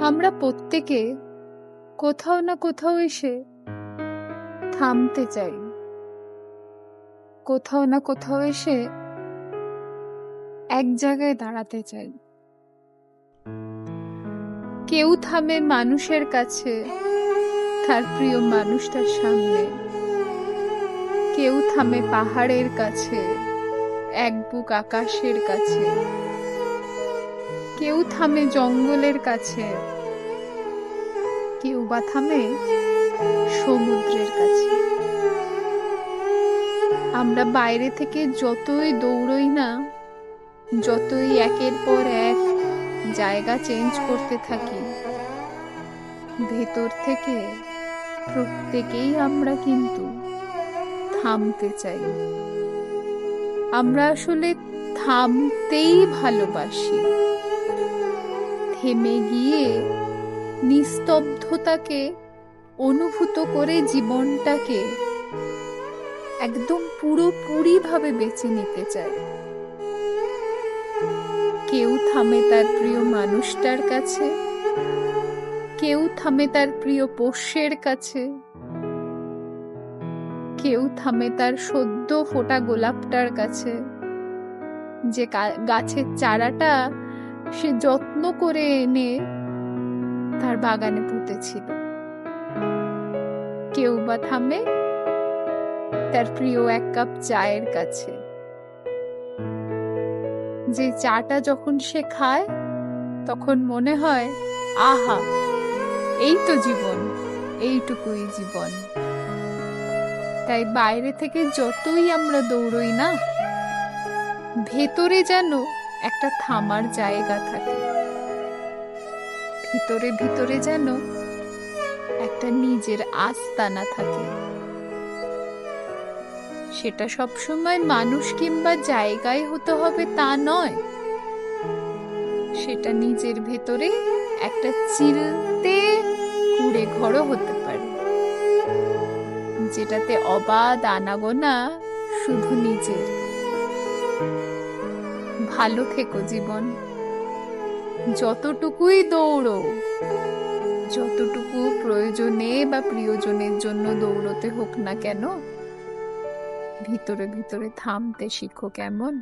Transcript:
আমরা প্রত্যেকে কোথাও না কোথাও এসে থামতে চাই, কোথাও না কোথাও এসে এক জায়গায় দাঁড়াতে চাই। কেউ থামে মানুষের কাছে, তার প্রিয় মানুষটার সামনে। কেউ থামে পাহাড়ের কাছে, এক বুক আকাশের কাছে। কেউ থামে জঙ্গলের কাছে, কেউ বা থামে সমুদ্রের কাছে। আমরা বাইরে থেকে যতই দৌড়ই না, যতই একের পর এক জায়গা চেঞ্জ করতে থাকি, ভেতর থেকে প্রত্যেকেই আমরা কিন্তু থামতে চাই। আমরা আসলে থামতেই ভালোবাসি। থেমে গিয়ে নিস্তব্ধতাকে অনুভূত করে জীবনটাকে একদম পুরোপুরিভাবে বেছে নিতে চাই। কেউ থামে তার প্রিয় মানুষটার কাছে, কেউ থামে তার প্রিয় পোষ্যের কাছে, কেউ থামে তার সদ্য ফোটা গোলাপটার কাছে, যে গাছের চারাটা সে যত্ন করে এনে তার বাগানে পুঁতেছিল। কেউ বা থামে তার প্রিয় এক কাপ চায়ের কাছে, যে চাটা যখন সে খায় তখন মনে হয়, আহা, এই তো জীবন, এইটুকুই জীবন। তাই বাইরে থেকে যতই আমরা দৌড়ই না, ভেতরে যেন একটা থামার জায়গা থাকে। ভিতরে ভিতরে যেন একটা নিজের আস্তানা থাকে। সেটা সবসময় মানুষ কিংবা জায়গায় হতে হবে তা নয়। সেটা নিজের ভেতরে একটা চিলতে কুড়ে ঘরও হতে পারে, যেটাতে অবাধ আনাগোনা শুধু নিজের। ভালো থেকো জীবন। যতটুকুই দৌড়ো, যতটুকু প্রয়োজনে বা প্রিয়জনের জন্য দৌড়তে হোক না কেন, ভিতরে ভিতরে থামতে শিখো কেমন।